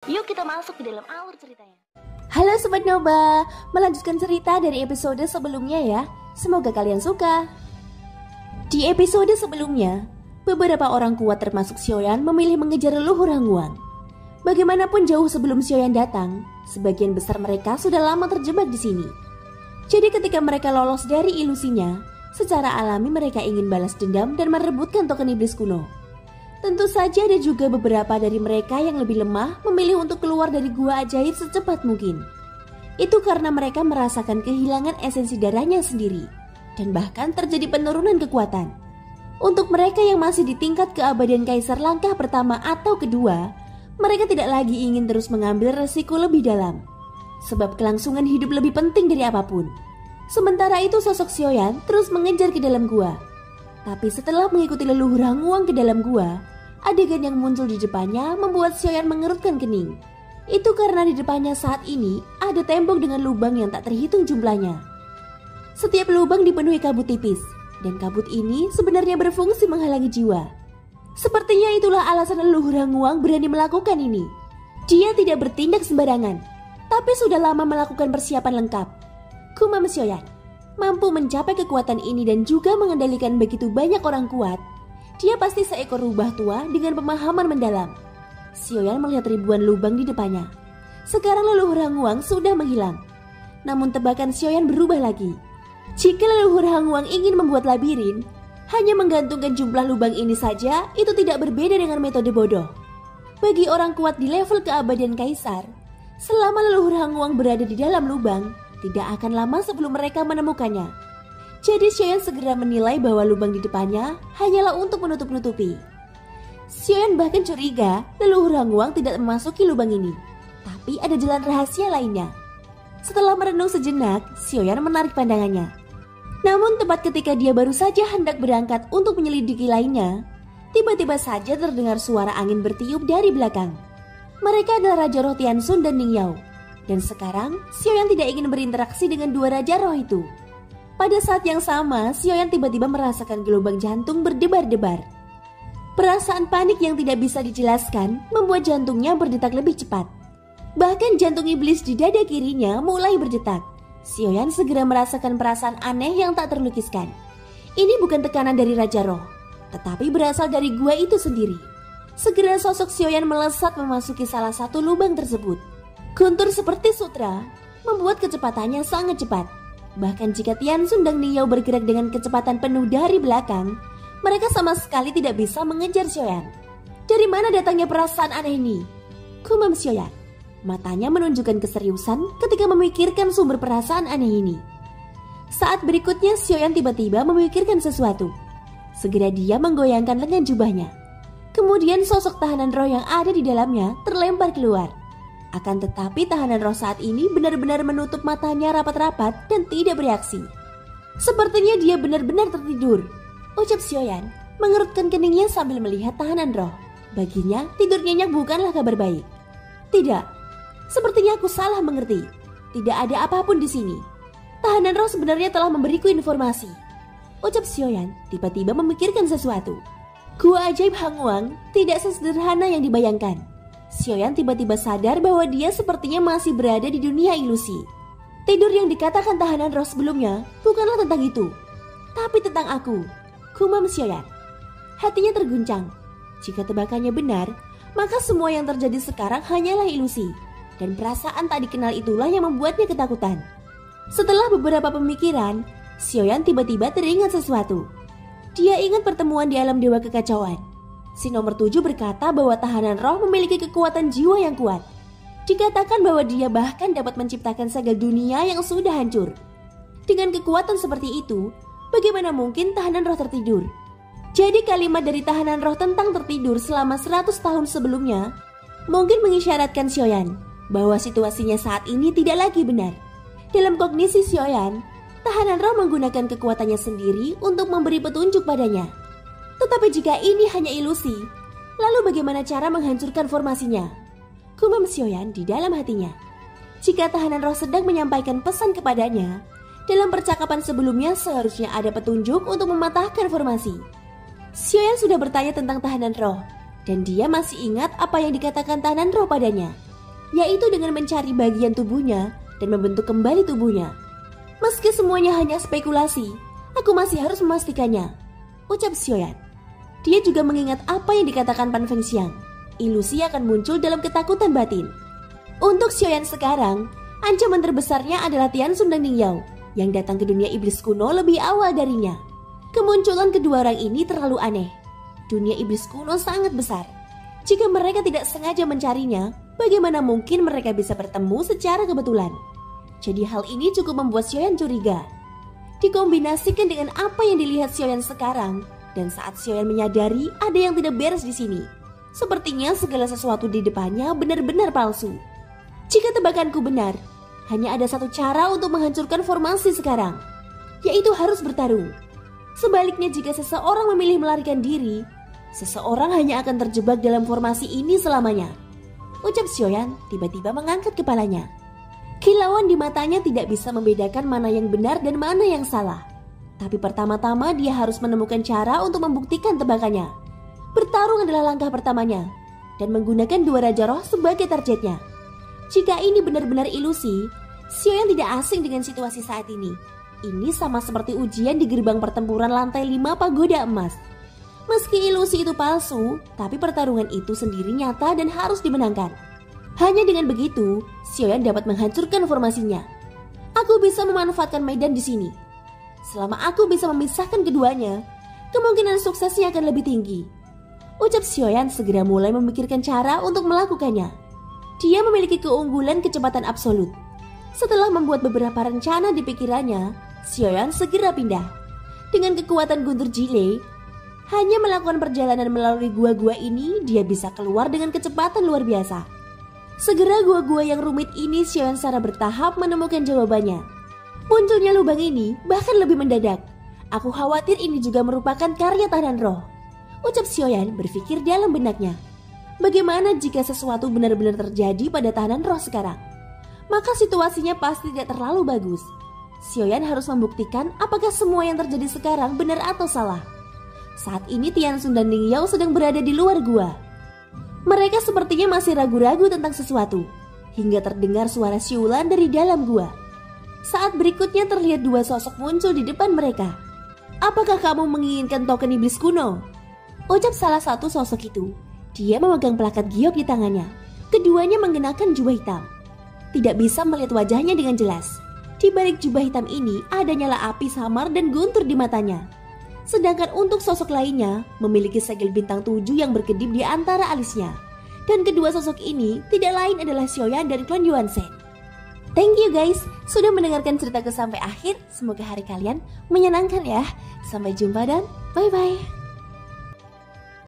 Yuk kita masuk ke dalam alur ceritanya. Halo Sobat Noba, melanjutkan cerita dari episode sebelumnya ya. Semoga kalian suka. Di episode sebelumnya, beberapa orang kuat termasuk Xiaoyan memilih mengejar leluhur Hangwang. Bagaimanapun jauh sebelum Xiaoyan datang, sebagian besar mereka sudah lama terjebak di sini. Jadi ketika mereka lolos dari ilusinya, secara alami mereka ingin balas dendam dan merebutkan token iblis kuno. Tentu saja ada juga beberapa dari mereka yang lebih lemah memilih untuk keluar dari gua ajaib secepat mungkin. Itu karena mereka merasakan kehilangan esensi darahnya sendiri dan bahkan terjadi penurunan kekuatan. Untuk mereka yang masih di tingkat keabadian kaisar langkah pertama atau kedua, mereka tidak lagi ingin terus mengambil resiko lebih dalam. Sebab kelangsungan hidup lebih penting dari apapun. Sementara itu sosok Xiaoyan terus mengejar ke dalam gua. Tapi setelah mengikuti leluhur Hangwang ke dalam gua, adegan yang muncul di depannya membuat Xiaoyan mengerutkan kening. Itu karena di depannya saat ini ada tembok dengan lubang yang tak terhitung jumlahnya. Setiap lubang dipenuhi kabut tipis, dan kabut ini sebenarnya berfungsi menghalangi jiwa. Sepertinya itulah alasan leluhur Hangwang berani melakukan ini. Dia tidak bertindak sembarangan, tapi sudah lama melakukan persiapan lengkap. Gumam Xiaoyan mampu mencapai kekuatan ini dan juga mengendalikan begitu banyak orang kuat. Dia pasti seekor rubah tua dengan pemahaman mendalam. Xiaoyan melihat ribuan lubang di depannya. Sekarang leluhur Hangwang sudah menghilang. Namun tebakan Xiaoyan berubah lagi. Jika leluhur Hangwang ingin membuat labirin, hanya menggantungkan jumlah lubang ini saja itu tidak berbeda dengan metode bodoh. Bagi orang kuat di level keabadian kaisar, selama leluhur Hangwang berada di dalam lubang, tidak akan lama sebelum mereka menemukannya. Jadi Xiaoyan segera menilai bahwa lubang di depannya hanyalah untuk menutup-nutupi. Xiaoyan bahkan curiga leluhur Hangwang tidak memasuki lubang ini, tapi ada jalan rahasia lainnya. Setelah merenung sejenak, Xiaoyan menarik pandangannya. Namun tepat ketika dia baru saja hendak berangkat untuk menyelidiki lainnya, tiba-tiba saja terdengar suara angin bertiup dari belakang. Mereka adalah Raja Roh Tianxun dan Ning Yao. Dan sekarang, Xiaoyan tidak ingin berinteraksi dengan dua raja roh itu. Pada saat yang sama, Xiaoyan tiba-tiba merasakan gelombang jantung berdebar-debar. Perasaan panik yang tidak bisa dijelaskan membuat jantungnya berdetak lebih cepat. Bahkan jantung iblis di dada kirinya mulai berdetak. Xiaoyan segera merasakan perasaan aneh yang tak terlukiskan. Ini bukan tekanan dari raja roh, tetapi berasal dari gua itu sendiri. Segera sosok Xiaoyan melesat memasuki salah satu lubang tersebut. Guntur seperti sutra, membuat kecepatannya sangat cepat. Bahkan jika Tianxun dan Ning Yao bergerak dengan kecepatan penuh dari belakang, mereka sama sekali tidak bisa mengejar Xiaoyan. Dari mana datangnya perasaan aneh ini? Gumam Xiaoyan. Matanya menunjukkan keseriusan ketika memikirkan sumber perasaan aneh ini. Saat berikutnya Xiaoyan tiba-tiba memikirkan sesuatu. Segera dia menggoyangkan lengan jubahnya. Kemudian sosok tahanan roh yang ada di dalamnya terlempar keluar. Akan tetapi tahanan roh saat ini benar-benar menutup matanya rapat-rapat dan tidak bereaksi. Sepertinya dia benar-benar tertidur, ucap Xiaoyan mengerutkan keningnya sambil melihat tahanan roh. Baginya tidur nyenyak bukanlah kabar baik. Tidak, sepertinya aku salah mengerti. Tidak ada apapun di sini. Tahanan roh sebenarnya telah memberiku informasi, ucap Xiaoyan tiba-tiba memikirkan sesuatu. Gua ajaib Hangwang tidak sesederhana yang dibayangkan. Xiaoyan tiba-tiba sadar bahwa dia sepertinya masih berada di dunia ilusi. Tidur yang dikatakan tahanan roh sebelumnya bukanlah tentang itu, tapi tentang aku, gumam Xiaoyan. Hatinya terguncang. Jika tebakannya benar, maka semua yang terjadi sekarang hanyalah ilusi. Dan perasaan tak dikenal itulah yang membuatnya ketakutan. Setelah beberapa pemikiran, Xiaoyan tiba-tiba teringat sesuatu. Dia ingat pertemuan di alam dewa kekacauan. Si nomor 7 berkata bahwa tahanan roh memiliki kekuatan jiwa yang kuat. Dikatakan bahwa dia bahkan dapat menciptakan segel dunia yang sudah hancur. Dengan kekuatan seperti itu, bagaimana mungkin tahanan roh tertidur? Jadi kalimat dari tahanan roh tentang tertidur selama 100 tahun sebelumnya mungkin mengisyaratkan Xiaoyan bahwa situasinya saat ini tidak lagi benar. Dalam kognisi Xiaoyan, tahanan roh menggunakan kekuatannya sendiri untuk memberi petunjuk padanya. Tetapi jika ini hanya ilusi, lalu bagaimana cara menghancurkan formasinya? Gumam Xiaoyan di dalam hatinya. Jika tahanan roh sedang menyampaikan pesan kepadanya, dalam percakapan sebelumnya seharusnya ada petunjuk untuk mematahkan formasi. Xiaoyan sudah bertanya tentang tahanan roh, dan dia masih ingat apa yang dikatakan tahanan roh padanya. yaitu dengan mencari bagian tubuhnya dan membentuk kembali tubuhnya. Meski semuanya hanya spekulasi, aku masih harus memastikannya, ucap Xiaoyan. Dia juga mengingat apa yang dikatakan Pan Fengxiang. Ilusi akan muncul dalam ketakutan batin. Untuk Xiaoyan sekarang, ancaman terbesarnya adalah Tianxun dan Ning Yao yang datang ke dunia iblis kuno lebih awal darinya. Kemunculan kedua orang ini terlalu aneh. Dunia iblis kuno sangat besar. Jika mereka tidak sengaja mencarinya, bagaimana mungkin mereka bisa bertemu secara kebetulan? Jadi hal ini cukup membuat Xiaoyan curiga. Dikombinasikan dengan apa yang dilihat Xiaoyan sekarang, dan saat Xiaoyan menyadari ada yang tidak beres di sini. Sepertinya segala sesuatu di depannya benar-benar palsu. Jika tebakanku benar, hanya ada satu cara untuk menghancurkan formasi sekarang, yaitu harus bertarung. Sebaliknya jika seseorang memilih melarikan diri, seseorang hanya akan terjebak dalam formasi ini selamanya. Ucap Xiaoyan tiba-tiba mengangkat kepalanya. Kilauan di matanya tidak bisa membedakan mana yang benar dan mana yang salah. Tapi pertama-tama dia harus menemukan cara untuk membuktikan tebakannya. Bertarung adalah langkah pertamanya, dan menggunakan dua Raja Roh sebagai targetnya. Jika ini benar-benar ilusi, Xiaoyan tidak asing dengan situasi saat ini. Ini sama seperti ujian di gerbang pertempuran lantai 5 pagoda emas. Meski ilusi itu palsu, tapi pertarungan itu sendiri nyata dan harus dimenangkan. Hanya dengan begitu, Xiaoyan dapat menghancurkan formasinya. Aku bisa memanfaatkan medan di sini. Selama aku bisa memisahkan keduanya, kemungkinan suksesnya akan lebih tinggi. Ucap Xiaoyan segera mulai memikirkan cara untuk melakukannya. Dia memiliki keunggulan kecepatan absolut. Setelah membuat beberapa rencana di pikirannya, Xiaoyan segera pindah. Dengan kekuatan guntur jile, hanya melakukan perjalanan melalui gua-gua ini, dia bisa keluar dengan kecepatan luar biasa. Segera gua-gua yang rumit ini Xiaoyan secara bertahap menemukan jawabannya. Munculnya lubang ini bahkan lebih mendadak. Aku khawatir ini juga merupakan karya tahanan roh, ucap Xiaoyan berpikir dalam benaknya. Bagaimana jika sesuatu benar-benar terjadi pada tahanan roh sekarang? Maka situasinya pasti tidak terlalu bagus. Xiaoyan harus membuktikan apakah semua yang terjadi sekarang benar atau salah. Saat ini Tianxun dan Ning Yao sedang berada di luar gua. Mereka sepertinya masih ragu-ragu tentang sesuatu, hingga terdengar suara siulan dari dalam gua. Saat berikutnya terlihat dua sosok muncul di depan mereka. Apakah kamu menginginkan token iblis kuno? Ucap salah satu sosok itu. Dia memegang plakat giok di tangannya. Keduanya mengenakan jubah hitam. Tidak bisa melihat wajahnya dengan jelas. Di balik jubah hitam ini ada nyala api samar dan guntur di matanya. Sedangkan untuk sosok lainnya memiliki segel bintang 7 yang berkedip di antara alisnya. Dan kedua sosok ini tidak lain adalah Xiaoyan dan Clone Yuanzhen. Thank you guys sudah mendengarkan ceritaku sampai akhir. Semoga hari kalian menyenangkan ya. Sampai jumpa dan bye-bye.